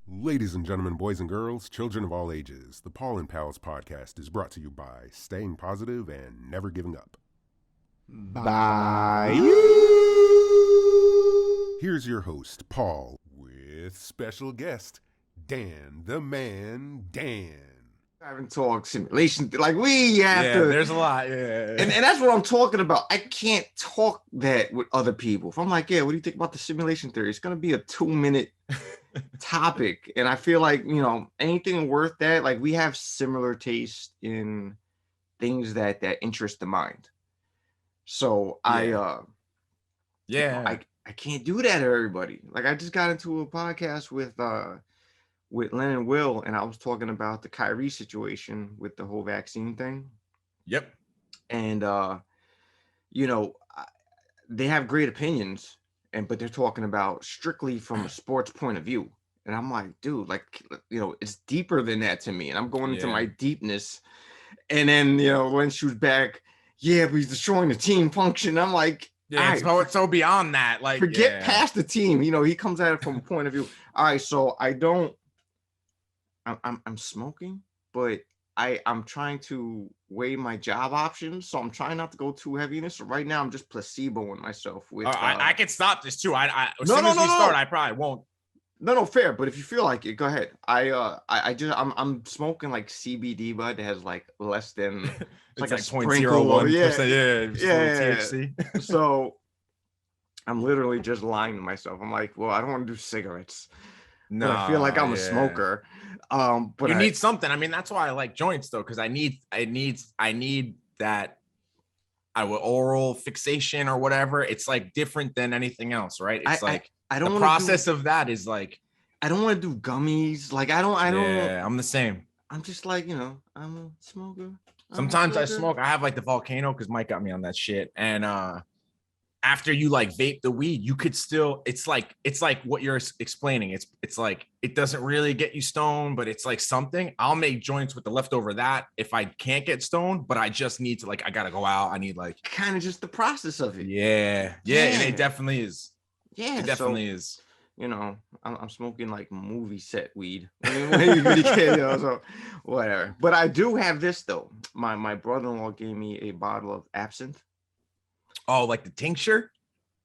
Ladies and gentlemen, boys and girls, children of all ages, the Paul N Palz Podcast is brought to you by staying positive and never giving up. Bye. Here's your host, Paul, with special guest, Dan, the man, Dan. I haven't talked simulation. Like we have to. There's a lot. Yeah. And that's what I'm talking about. I can't talk that with other people. If I'm like, yeah, what do you think about the simulation theory? It's going to be a 2-minute topic. And I feel like, anything worth that, like we have similar taste in things that interest the mind. So I can't do that to everybody. Like I just got into a podcast with Len and Will, and I was talking about the Kyrie situation with the whole vaccine thing. Yep. And they have great opinions, but they're talking about strictly from a sports point of view. And I'm like, dude, it's deeper than that to me. And I'm going into my deepness. And then, when she was back, but he's destroying the team function. I'm like, it's so beyond that. Like, forget past the team. He comes at it from a point of view. All right, so I'm smoking, but I'm trying to weigh my job options. So I'm trying not to go too heavy in this. So right now I'm just placeboing myself with. I can stop this too. As soon as we start, I probably won't. No, fair. But if you feel like it, go ahead. I'm smoking like CBD bud that has like less than it's like a 0.01%. Yeah. THC. So I'm literally just lying to myself. I'm like, well, I don't want to do cigarettes. No, I feel like I'm a smoker. But you need something. I mean, that's why I like joints though, because I need that oral fixation or whatever. It's like different than anything else, right? It's I don't. The process of that is like I don't want to do gummies. Like I don't. Yeah, I'm the same. I'm just like I'm a smoker. Sometimes I smoke. I have like the volcano because Mike got me on that shit, and after you like vape the weed, you could still, it's like what you're explaining. It's like, it doesn't really get you stoned, but it's like something. I'll make joints with the leftover of that if I can't get stoned, but I just need to I gotta go out. I need like kind of just the process of it. Yeah. And it definitely is. Yeah. It definitely is. I'm smoking like movie set weed. So whatever. But I do have this though. My brother-in-law gave me a bottle of absinthe. Oh, like the tincture?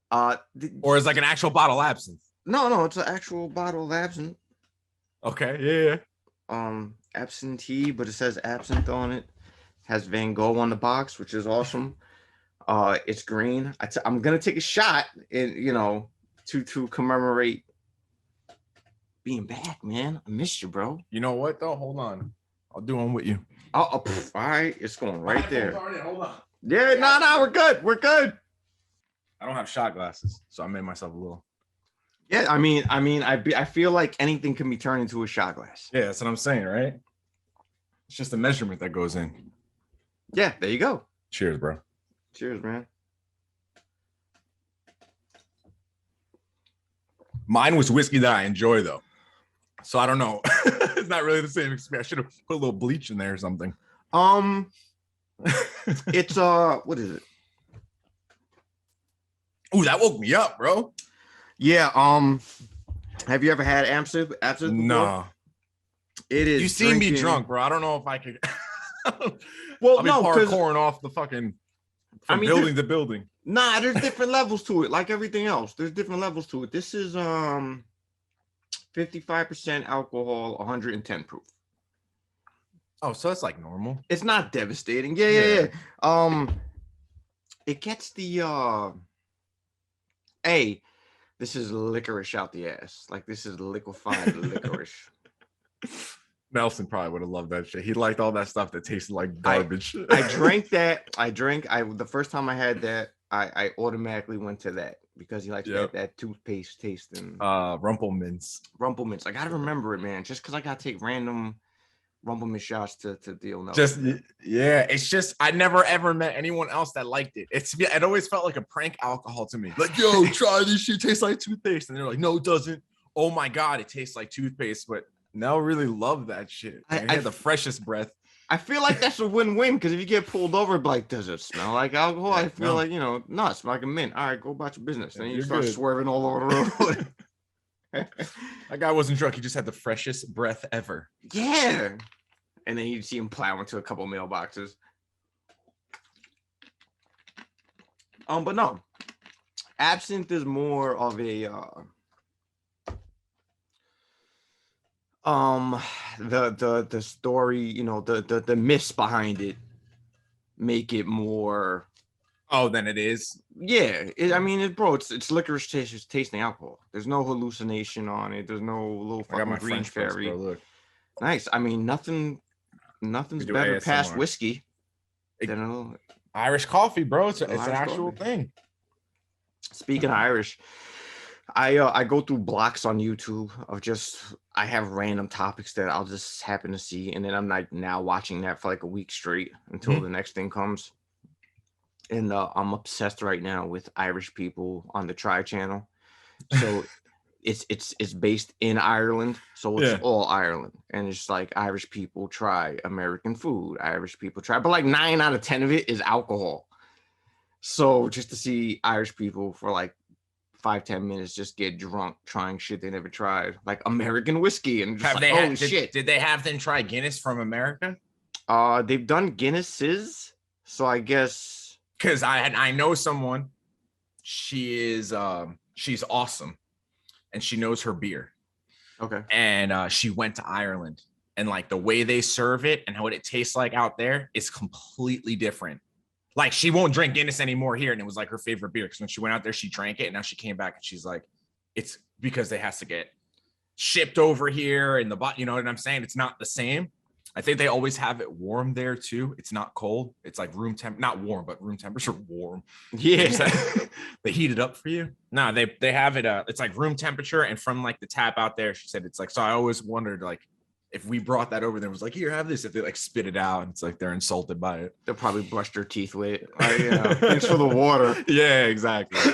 Or is like an actual bottle of absinthe? No, it's an actual bottle of absinthe. Okay, yeah. Absinthe, but it says absinthe on it. Has Van Gogh on the box, which is awesome. It's green. I'm gonna take a shot to commemorate being back, man. I missed you, bro. You know what though? Hold on. I'll do one with you. All right, it's going right there. Hold on. Yeah, no, we're good. I don't have shot glasses, so I made myself a little. Yeah, I feel like anything can be turned into a shot glass. Yeah, that's what I'm saying, right? It's just a measurement that goes in. Yeah, there you go. Cheers, bro. Cheers, man. Mine was whiskey that I enjoy, though. So I don't know. It's not really the same experience. I should have put a little bleach in there or something. It's what is it? Ooh, that woke me up, bro. Yeah. Have you ever had absinthe? No. It is. You see me drunk, bro. I don't know if I could. Well, I'll be parkouring off the fucking building to building. Nah, there's different levels to it. Like everything else, there's different levels to it. This is 55% alcohol, 110 proof. Oh, so that's like normal. It's not devastating. Yeah. It gets the this is licorice out the ass. Like this is liquefied licorice. Nelson probably would have loved that shit. He liked all that stuff that tasted like garbage. I drank that. The first time I had that, I automatically went to that because he likes that toothpaste taste and Rumplemints. I gotta remember it, man. Just because I gotta take random Rumpleman shots to deal. No, it's just I never ever met anyone else that liked it. It always felt like a prank alcohol to me. Like, yo, try this shit. Tastes like toothpaste, and they're like, no, it doesn't. Oh my god, it tastes like toothpaste. But Nell really loved that shit. I had the freshest breath. I feel like that's a win-win because if you get pulled over, like, does it smell like alcohol? I feel like, no, it smells like a mint. All right, go about your business. Then you start swerving all over the road. That guy wasn't drunk. He just had the freshest breath ever. Yeah. And then you'd see him plow into a couple mailboxes. But no. Absinthe is more of a the story, you know, the myths behind it make it more Than it is. Yeah, I mean, it's licorice tasting alcohol. There's no hallucination on it. There's no little fucking green fairy. Bro, look. Nice. I mean, nothing's better ASMR. past whiskey than Irish coffee, bro. It's an Irish actual coffee. thing. Speaking of Irish, I go through blocks on YouTube of I have random topics that I'll just happen to see, and then I'm like now watching that for like a week straight until the next thing comes. And I'm obsessed right now with Irish people on the Try channel. So it's based in Ireland, so it's all Ireland, and it's like Irish people try American food. Irish people try, but like 9 out of 10 of it is alcohol. So just to see Irish people for like 5-10 minutes just get drunk trying shit they never tried, like American whiskey, and just shit. Did they have them try Guinness from America? They've done Guinnesses, so I guess because I know someone. She's awesome, and she knows her beer. Okay. And she went to Ireland, and like the way they serve it and what it tastes like out there is completely different. Like she won't drink Guinness anymore here, and it was like her favorite beer because when she went out there, she drank it, and now she came back and she's like, it's because they has to get shipped over here, and you know what I'm saying? It's not the same. I think they always have it warm there too. It's not cold. It's like not warm, but room temperature warm. Yeah. They heat it up for you. No, they have it. It's like room temperature, and from like the tap out there, she said it's like. So I always wondered like if we brought that over there, was like, here, have this. If they like spit it out, and it's like they're insulted by it. They'll probably brush their teeth with it. Thanks for the water. Yeah, exactly.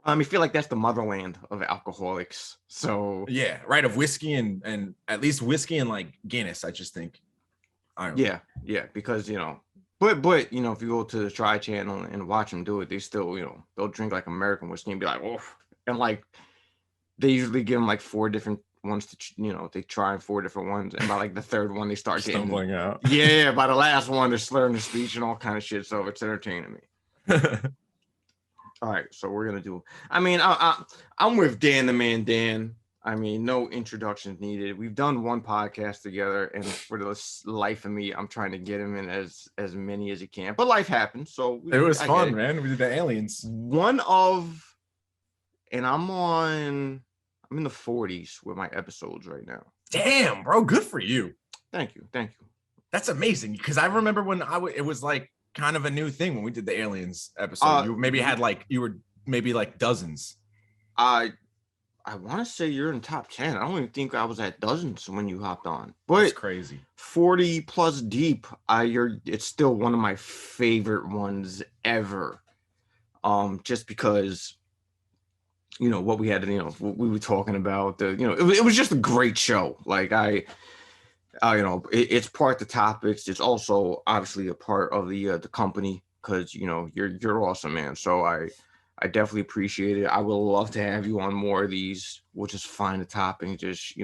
I feel like that's the motherland of alcoholics. So yeah, right. Of whiskey and at least whiskey and like Guinness, I just think. Yeah, because but you know, if you go to the Try channel and watch them do it, they still they'll drink like American whiskey and be like, oh, and like they usually give them like 4 different ones to they try 4 different ones, and by like the 3rd one they start stumbling out. Yeah, by the last one they're slurring the speech and all kind of shit. So it's entertaining me. All right, so we're gonna do. I'm with Dan the Man Dan. No introductions needed. We've done one podcast together, and for the life of me, I'm trying to get him in as many as he can. But life happens, so it was fun, man. We did the aliens. And I'm in the 40s with my episodes right now. Damn, bro, good for you. Thank you. That's amazing, because I remember when it was like kind of a new thing when we did the aliens episode. You were maybe like dozens. I want to say you're in top 10. I don't even think I was at dozens when you hopped on. But that's crazy. 40 plus deep. It's still one of my favorite ones ever. Just because what we had, what we were talking about, it was just a great show. Like it's part the topics. It's also obviously a part of the company, because you're awesome, man. So I definitely appreciate it. I would love to have you on more of these. We'll just find a topic, just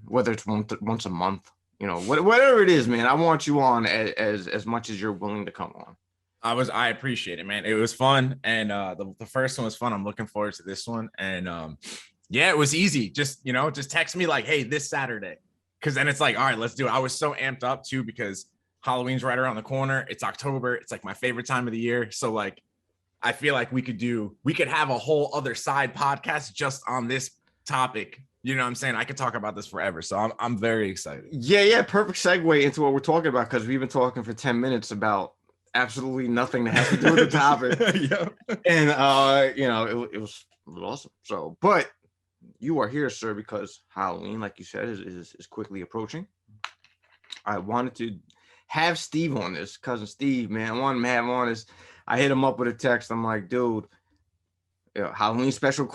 whether it's once a month, whatever it is, man. I want you on as much as you're willing to come on. I appreciate it, man. It was fun, and the first one was fun. I'm looking forward to this one, and yeah, it was easy. Just text me like, hey, this Saturday. Because then it's like, all right, let's do it. I was so amped up too, because Halloween's right around the corner. It's October. It's like my favorite time of the year. So like, I feel like we could have a whole other side podcast just on this topic. You know what I'm saying? I could talk about this forever. So I'm very excited. Yeah. Perfect segue into what we're talking about, because we've been talking for 10 minutes about absolutely nothing that has to do with the topic. Yep. And it was awesome. So, but you are here, sir, because Halloween, like you said, is quickly approaching. I wanted to have Steve on this, cousin Steve, man. I wanted to have him on this. I hit him up with a text. I'm like, dude, Halloween special ?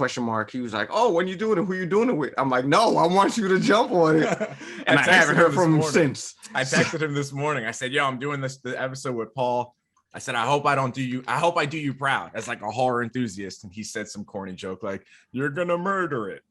He was like, oh, when you doing it? Who you doing it with? I'm like, no, I want you to jump on it. And I haven't heard from him since. I texted him this morning. I said, yo, I'm doing the episode with Paul. I said, I hope I do you proud as like a horror enthusiast. And he said some corny joke like, you're gonna murder it.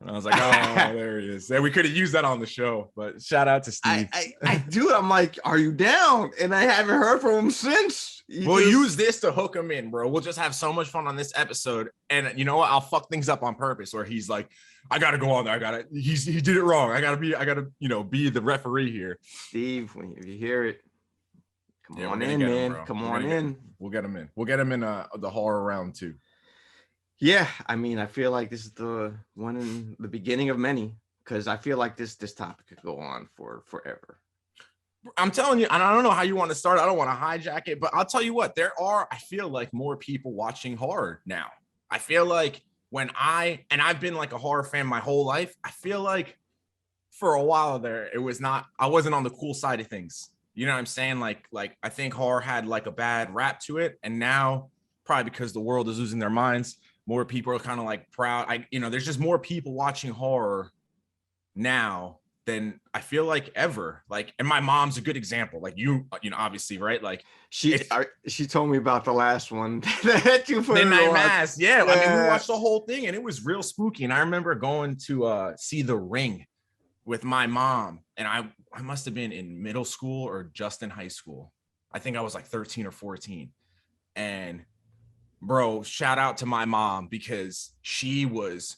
And I was like, oh, there he is. And we could have used that on the show, but shout out to Steve. I do. I'm like, are you down? And I haven't heard from him since. We'll use this to hook him in, bro. We'll just have so much fun on this episode. And you know what? I'll fuck things up on purpose where he's like, I gotta go on there. He did it wrong. I gotta, be the referee here. Steve, when you hear it, come on in, man. Come on in. We'll get him in. We'll get him in the horror round too. Yeah, I mean, I feel like this is the one in the beginning of many, because I feel like this topic could go on for forever. I'm telling you, and I don't know how you want to start. I don't want to hijack it, but I'll tell you what, I feel like more people watching horror now. I feel like I've been like a horror fan my whole life. I feel like for a while there, I wasn't on the cool side of things. You know what I'm saying? Like I think horror had like a bad rap to it. And now, probably because the world is losing their minds, more people are kind of like proud. There's just more people watching horror now than I feel like ever. Like, and my mom's a good example. Like obviously, right? Like she told me about the last one that you put Midnight Mass. Yeah, I mean, we watched the whole thing and it was real spooky. And I remember going to see The Ring with my mom, and I must have been in middle school or just in high school. I think I was like 13 or 14. And bro, shout out to my mom, because she was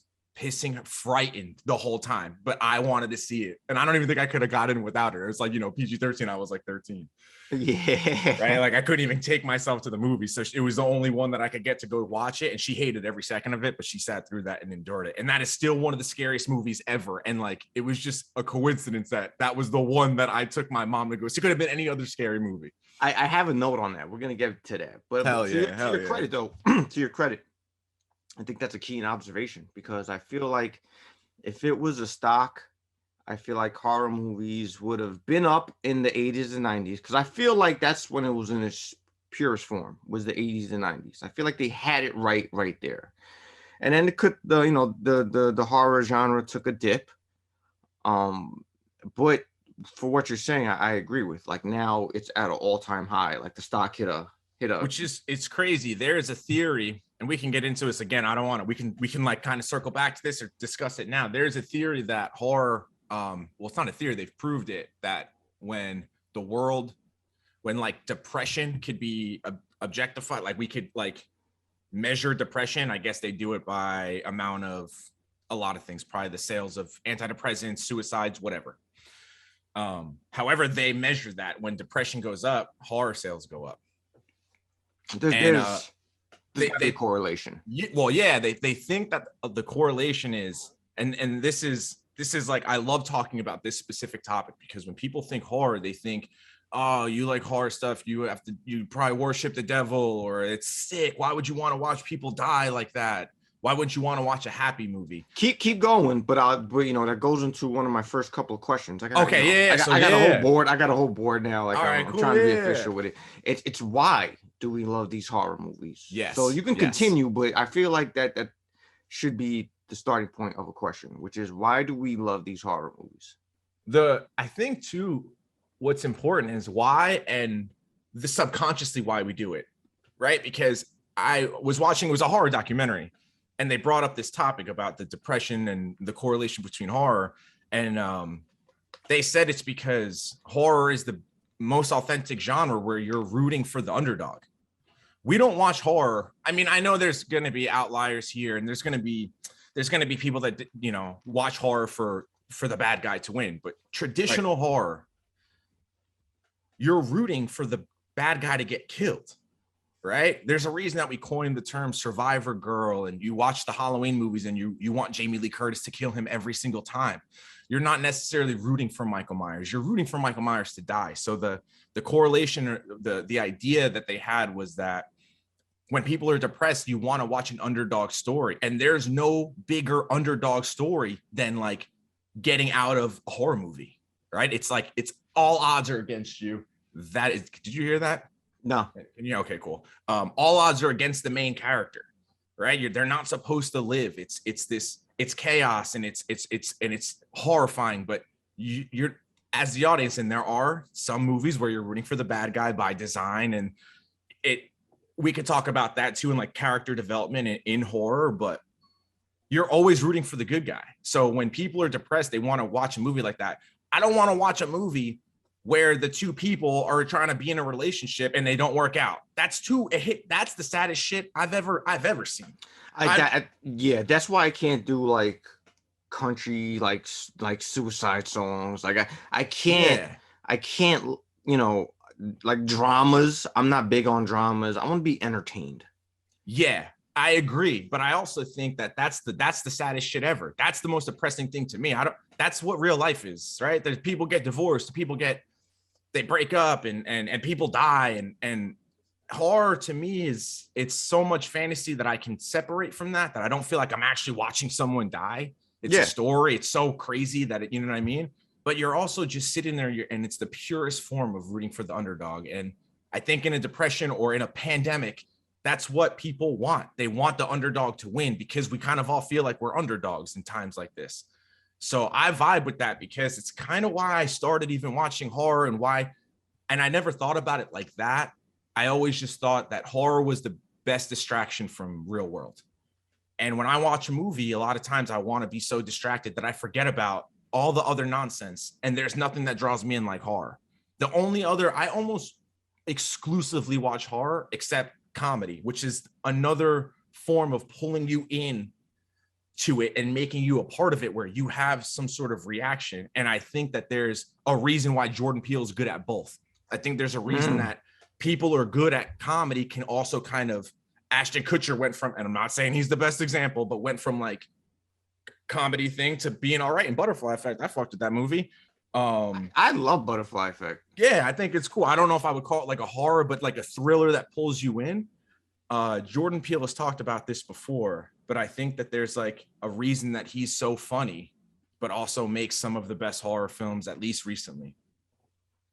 frightened the whole time, but I wanted to see it. And I don't even think I could have got in without her. It's like, PG-13, I was like 13. Yeah. Right. Like I couldn't even take myself to the movie. So it was the only one that I could get to go watch it. And she hated every second of it, but she sat through that and endured it. And that is still one of the scariest movies ever. And like, it was just a coincidence that was the one that I took my mom to go. So it could have been any other scary movie. I have a note on that. We're going to get to that. But to your credit, though, to your credit, I think that's a keen observation, because I feel like if it was a stock, I feel like horror movies would have been up in the 80s and 90s, because I feel like that's when it was in its purest form, was the 80s and 90s. I feel like they had it right there. And then the horror genre took a dip. But for what you're saying, I agree with. Like now it's at an all-time high. Like the stock hit a which is, it's crazy. There is a theory, and we can get into this again. I don't want to. We can like kind of circle back to this or discuss it now. There's a theory that horror, well, it's not a theory, they've proved it, that when like depression could be objectified, like we could like measure depression. I guess they do it by amount of a lot of things, probably the sales of antidepressants, suicides, whatever. However, they measure that when depression goes up, horror sales go up. There's a correlation. They think that the correlation is, and this is like, I love talking about this specific topic, because when people think horror, they think, oh, you like horror stuff, you probably worship the devil, or it's sick. Why would you want to watch people die like that? Why wouldn't you want to watch a happy movie? Keep going, but that goes into one of my first couple of questions. I got a whole board. I got a whole board now. Like I'm trying to be official with it. It's why do we love these horror movies? Yes. So you can continue, but I feel like that should be the starting point of a question, which is, why do we love these horror movies? I think too, what's important is why, and the subconsciously why we do it, right? Because I was watching, it was a horror documentary, and they brought up this topic about the depression and the correlation between horror. And they said it's because horror is the most authentic genre where you're rooting for the underdog. We don't watch horror. I mean, I know there's going to be outliers here, and there's going to be people that, watch horror for the bad guy to win. But traditional horror, you're rooting for the bad guy to get killed. Right? There's a reason that we coined the term survivor girl, and you watch the Halloween movies and you want Jamie Lee Curtis to kill him every single time. You're not necessarily rooting for Michael Myers. You're rooting for Michael Myers to die. So the correlation, or the idea that they had was that when people are depressed, you want to watch an underdog story. And there's no bigger underdog story than like getting out of a horror movie, right? It's like, it's all odds are against you. Did you hear that? No. Yeah. Okay, cool. All odds are against the main character, right? They're not supposed to live. It's chaos, and it's horrifying, but you're as the audience, and there are some movies where you're rooting for the bad guy by design, and we could talk about that too, in like character development in horror, but you're always rooting for the good guy. So when people are depressed, they want to watch a movie like that. I don't want to watch a movie where the two people are trying to be in a relationship and they don't work out. That's the saddest shit I've ever seen. That's why I can't do like country, like suicide songs. Like I can't, like dramas. I'm not big on dramas. I want to be entertained. Yeah, I agree. But I also think that that's the saddest shit ever. That's the most depressing thing to me. That's what real life is, right? There's people get divorced, they break up and people die. And horror to me it's so much fantasy that I can separate from that I don't feel like I'm actually watching someone die. It's a story. It's so crazy that you know what I mean? But you're also just sitting there and it's the purest form of rooting for the underdog. And I think in a depression or in a pandemic, that's what people want. They want the underdog to win because we kind of all feel like we're underdogs in times like this. So I vibe with that because it's kind of why I started even watching horror and I never thought about it like that. I always just thought that horror was the best distraction from real world. And when I watch a movie, a lot of times I want to be so distracted that I forget about all the other nonsense. And there's nothing that draws me in like horror. The only other, I almost exclusively watch horror except comedy, which is another form of pulling you in to it and making you a part of it where you have some sort of reaction. And I think that there's a reason why Jordan Peele is good at both. I think there's a reason that people who are good at comedy can also kind of, Ashton Kutcher went from, and I'm not saying he's the best example, but went from like comedy thing to being all right in Butterfly Effect. I fucked with that movie. I love Butterfly Effect. Yeah, I think it's cool. I don't know if I would call it like a horror, but like a thriller that pulls you in. Jordan Peele has talked about this before, but I think that there's like a reason that he's so funny, but also makes some of the best horror films, at least recently,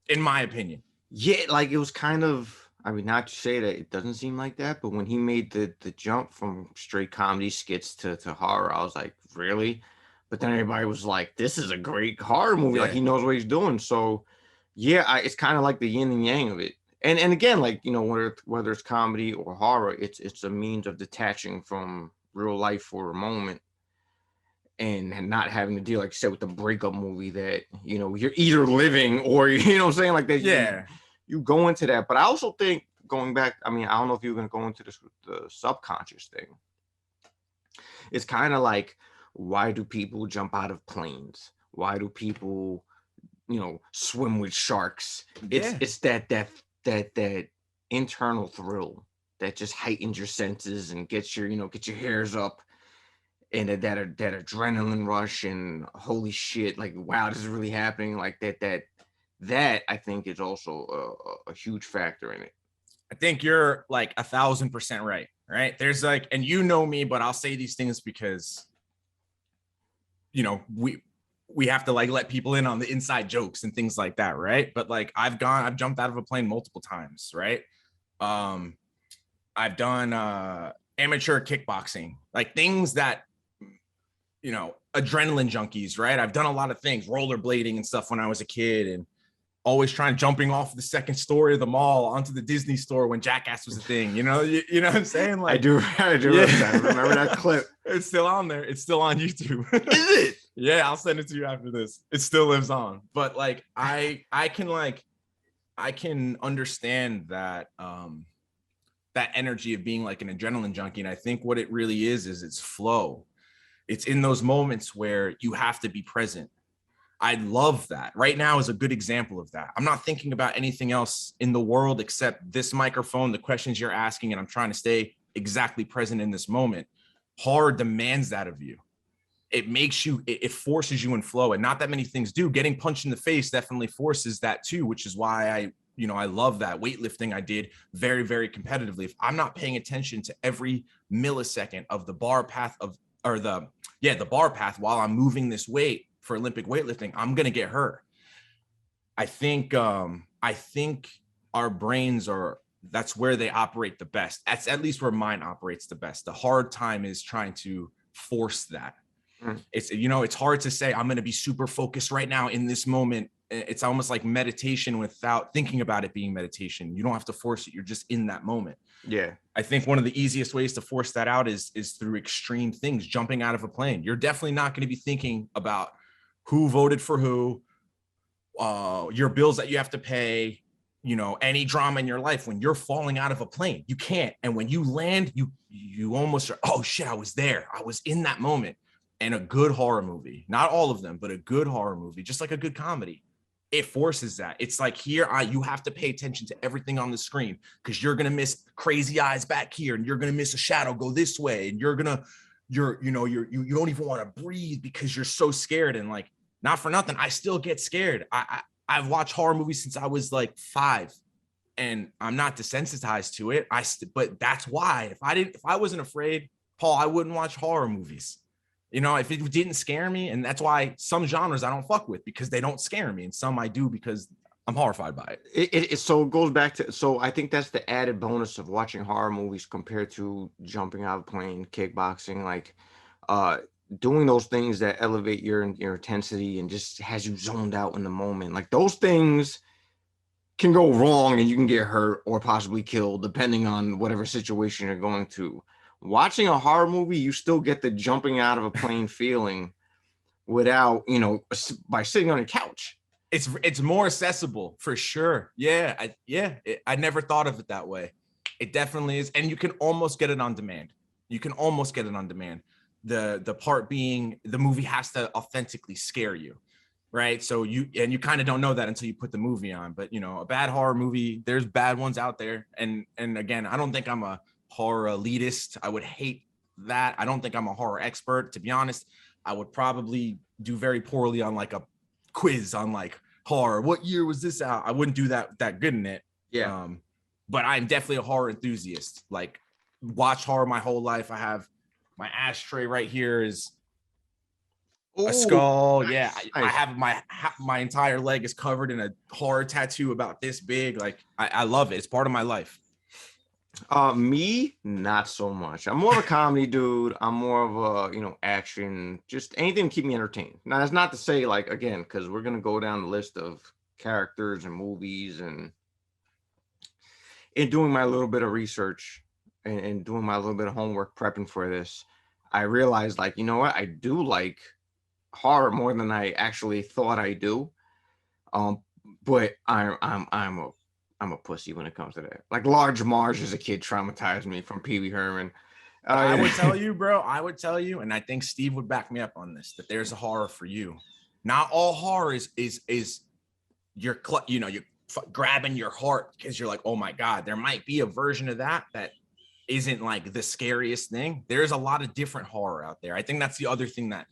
in my opinion. Yeah, like it was kind of, I mean, not to say that it doesn't seem like that, but when he made the jump from straight comedy skits to horror, I was like, really? But then everybody was like, this is a great horror movie. Yeah. Like he knows what he's doing. So yeah, it's kind of like the yin and yang of it. And again, like, you know, whether it's comedy or horror, it's a means of detaching from real life for a moment and not having to deal, like you said, with the breakup movie that, you know, you're either living or, you know what I'm saying? Like that. Yeah. You go into that. But I also think going back, I mean, I don't know if you're going to go into this with the subconscious thing. It's kind of like, why do people jump out of planes? Why do people, you know, swim with sharks? It's that internal thrill that just heightens your senses and gets your hairs up, and that adrenaline rush and holy shit, like, wow, this is really happening. Like that I think is also a huge factor in it. I think you're like 1,000% right? There's like, and you know me, but I'll say these things because, you know, we have to like let people in on the inside jokes and things like that, right? But like I've jumped out of a plane multiple times, right? I've done amateur kickboxing, like things that, you know, adrenaline junkies, right? I've done a lot of things, rollerblading and stuff when I was a kid, and always jumping off the second story of the mall onto the Disney store when Jackass was a thing, you know what I'm saying? Like I do remember that clip. It's still on there. It's still on YouTube. Is it? Yeah, I'll send it to you after this. It still lives on. But like I can understand that that energy of being like an adrenaline junkie. And I think what it really is it's flow. It's in those moments where you have to be present. I love that. Right now is a good example of that. I'm not thinking about anything else in the world except this microphone, the questions you're asking, and I'm trying to stay exactly present in this moment. Horror demands that of you. It makes you, it forces you in flow, and not that many things do. Getting punched in the face definitely forces that too, which is why I love that weightlifting I did very, very competitively. If I'm not paying attention to every millisecond of the bar path the bar path while I'm moving this weight for Olympic weightlifting, I'm going to get hurt. I think our brains that's where they operate the best. That's at least where mine operates the best. The hard time is trying to force that. It's, you know, it's hard to say I'm going to be super focused right now in this moment. It's almost like meditation without thinking about it being meditation. You don't have to force it. You're just in that moment. Yeah. I think one of the easiest ways to force that out is through extreme things, jumping out of a plane. You're definitely not going to be thinking about who voted for who, your bills that you have to pay, you know, any drama in your life. When you're falling out of a plane, you can't. And when you land, you almost are, oh shit, I was there. I was in that moment. And a good horror movie, not all of them, but a good horror movie, just like a good comedy, it forces that. It's like here, you have to pay attention to everything on the screen because you're gonna miss crazy eyes back here, and you're gonna miss a shadow go this way, and you don't even want to breathe because you're so scared. And like, not for nothing, I still get scared. I've watched horror movies since I was like 5, and I'm not desensitized to it. But that's why if I wasn't afraid, Paul, I wouldn't watch horror movies. You know, if it didn't scare me, and that's why some genres I don't fuck with because they don't scare me, and some I do because I'm horrified by it. So it goes back to, so I think that's the added bonus of watching horror movies compared to jumping out of a plane, kickboxing, like doing those things that elevate your intensity and just has you zoned out in the moment. Like those things can go wrong and you can get hurt or possibly killed depending on whatever situation you're going to. Watching a horror movie, you still get the jumping out of a plane feeling without, you know, by sitting on a couch. It's more accessible for sure. Yeah, I never thought of it that way. It definitely is, and you can almost get it on demand. The part being the movie has to authentically scare you, right? So you kind of don't know that until you put the movie on. But you know, a bad horror movie, there's bad ones out there, and again, I don't think I'm a horror elitist. I would hate that. I don't think I'm a horror expert. To be honest, I would probably do very poorly on like a quiz on like horror. What year was this out? I wouldn't do that good in it. Yeah. But I'm definitely a horror enthusiast. Like, watched horror my whole life. I have my ashtray right here is a skull. Nice, yeah, nice. I have my entire leg is covered in a horror tattoo about this big. Like, I love it. It's part of my life. Me, not so much. I'm more of a comedy dude. I'm more of a, you know, action, just anything to keep me entertained. Now, that's not to say, like, again, because we're gonna go down the list of characters and movies, and in doing my little bit of research and doing my little bit of homework prepping for this, I realized, like, you know what, I do like horror more than I actually thought I do. But I'm a pussy when it comes to that. Like Large Marge as a kid traumatized me from Pee Wee Herman. I would tell you, bro. I would tell you, and I think Steve would back me up on this, that there's a horror for you. Not all horror is you're grabbing your heart because you're like, oh my God. There might be a version of that isn't like the scariest thing. There's a lot of different horror out there. I think that's the other thing that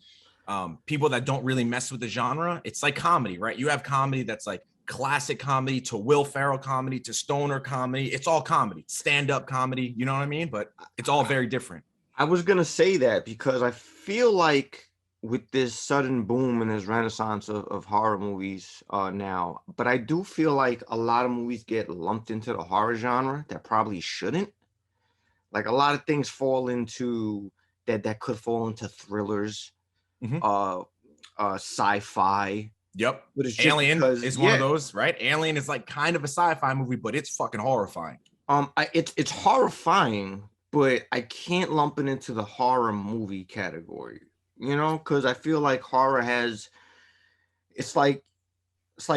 people that don't really mess with the genre, it's like comedy, right? You have comedy that's like classic comedy to Will Ferrell comedy to stoner comedy. It's all comedy, stand-up comedy, you know what I mean? But it's all very different. I was gonna say that because I feel like with this sudden boom and this renaissance of horror movies now, but I do feel like a lot of movies get lumped into the horror genre that probably shouldn't. Like a lot of things fall into that could fall into thrillers, sci-fi. Yep. But it's Alien is one of those, right? Alien is like kind of a sci-fi movie, but it's fucking horrifying. It's horrifying, but I can't lump it into the horror movie category, you know, because I feel like horror it's like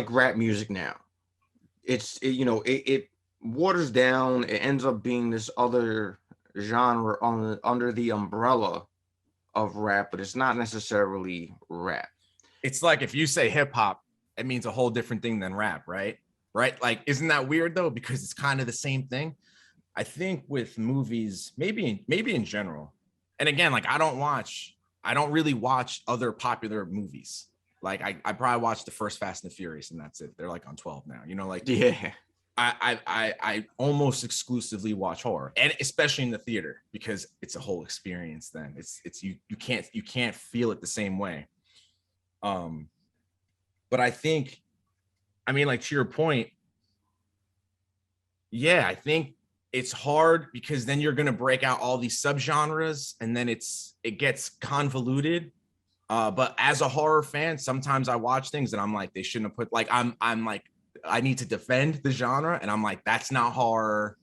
rap music now. It waters down. It ends up being this other genre under the umbrella of rap, but it's not necessarily rap. It's like if you say hip hop, it means a whole different thing than rap, right? Right? Like, isn't that weird though? Because it's kind of the same thing. I think with movies, maybe in general. And again, like I don't really watch other popular movies. Like I probably watched the first Fast and the Furious and that's it. They're like on 12 now, you know, like yeah. I almost exclusively watch horror, and especially in the theater because it's a whole experience. Then it's you can't feel it the same way. But I think, I mean, like to your point, yeah, I think it's hard because then you're going to break out all these subgenres and then it gets convoluted. But as a horror fan, sometimes I watch things and I'm like, they shouldn't have put like I'm like, I need to defend the genre, and I'm like, that's not horror.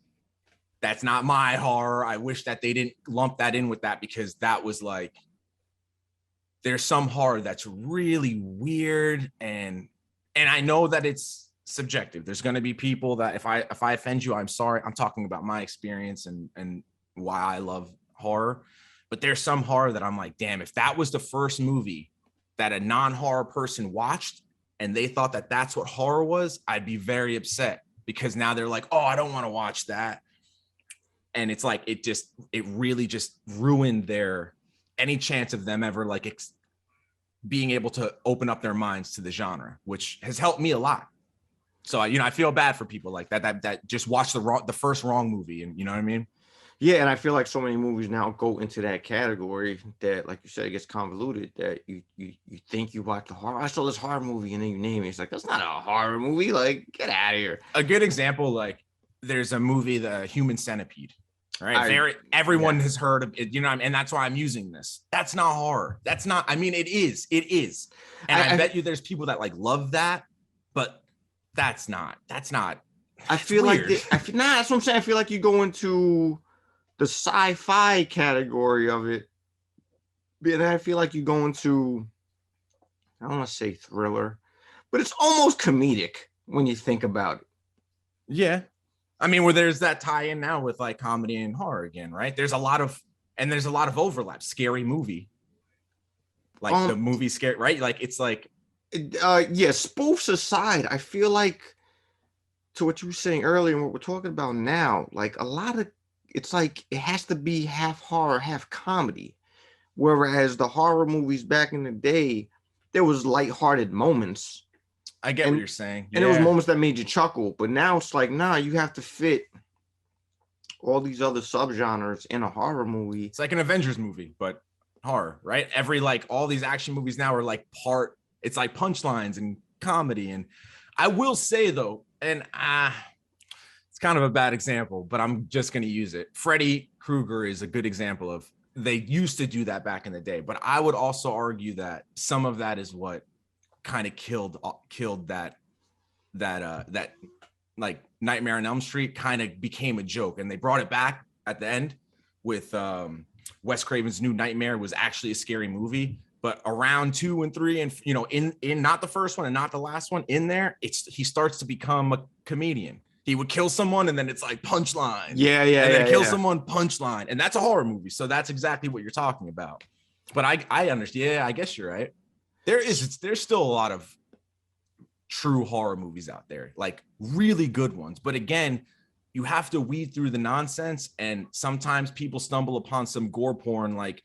That's not my horror. I wish that they didn't lump that in with that, because that was like, there's some horror that's really weird, and I know that it's subjective. There's going to be people that if I offend you, I'm sorry. I'm talking about my experience and why I love horror. But there's some horror that I'm like, damn, if that was the first movie that a non-horror person watched and they thought that that's what horror was, I'd be very upset, because now they're like, oh, I don't want to watch that. And it's like, it really just ruined their any chance of them ever like being able to open up their minds to the genre, which has helped me a lot. So, I feel bad for people like that just watch the first wrong movie, and you know what I mean? Yeah, and I feel like so many movies now go into that category that, like you said, it gets convoluted, that you think you watch the horror. I saw this horror movie, and then you name it. It's like, that's not a horror movie. Like, get out of here. A good example, like, there's a movie, The Human Centipede. Right. Everyone has heard of it, and that's why I'm using this. That's not horror. That's not, I mean, it is. And I bet you there's people that like love that, but that's not. I feel weird. like, that's what I'm saying. I feel like you go into the sci-fi category of it, but I feel like you go into, I don't want to say thriller, but it's almost comedic when you think about it. Yeah. I mean, where there's that tie-in now with like comedy and horror again, right? There's a lot of overlap. Scary Movie, like the movie Scary, right? Like it's like, yeah. Spoofs aside, I feel like, to what you were saying earlier and what we're talking about now, like a lot of, it's like it has to be half horror, half comedy. Whereas the horror movies back in the day, there was lighthearted moments. I get what you're saying. And there was moments that made you chuckle, but now it's like, nah, you have to fit all these other subgenres in a horror movie. It's like an Avengers movie, but horror, right? Every, like, all these action movies now are like it's like punchlines and comedy. And I will say though, and it's kind of a bad example, but I'm just going to use it. Freddy Krueger is a good example of, they used to do that back in the day, but I would also argue that some of that is what kind of killed that like Nightmare on Elm Street kind of became a joke, and they brought it back at the end with Wes Craven's New Nightmare was actually a scary movie, but around 2 and 3 and in not the first one and not the last one, in there he starts to become a comedian. He would kill someone and then it's like punchline, and then kill someone, punchline, and that's a horror movie. So that's exactly what you're talking about. But I understand. Yeah, I guess you're right. There's still a lot of true horror movies out there, like really good ones. But again, you have to weed through the nonsense, and sometimes people stumble upon some gore porn like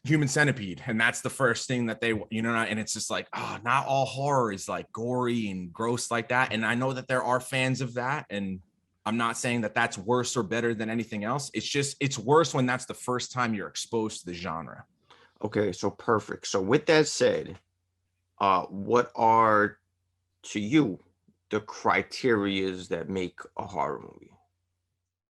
Human Centipede, and that's the first thing that they, and it's just like, oh, not all horror is like gory and gross like that. And I know that there are fans of that, and I'm not saying that that's worse or better than anything else. It's just, it's worse when that's the first time you're exposed to the genre. Okay, so perfect. So with that said, what are, to you, the criterias that make a horror movie?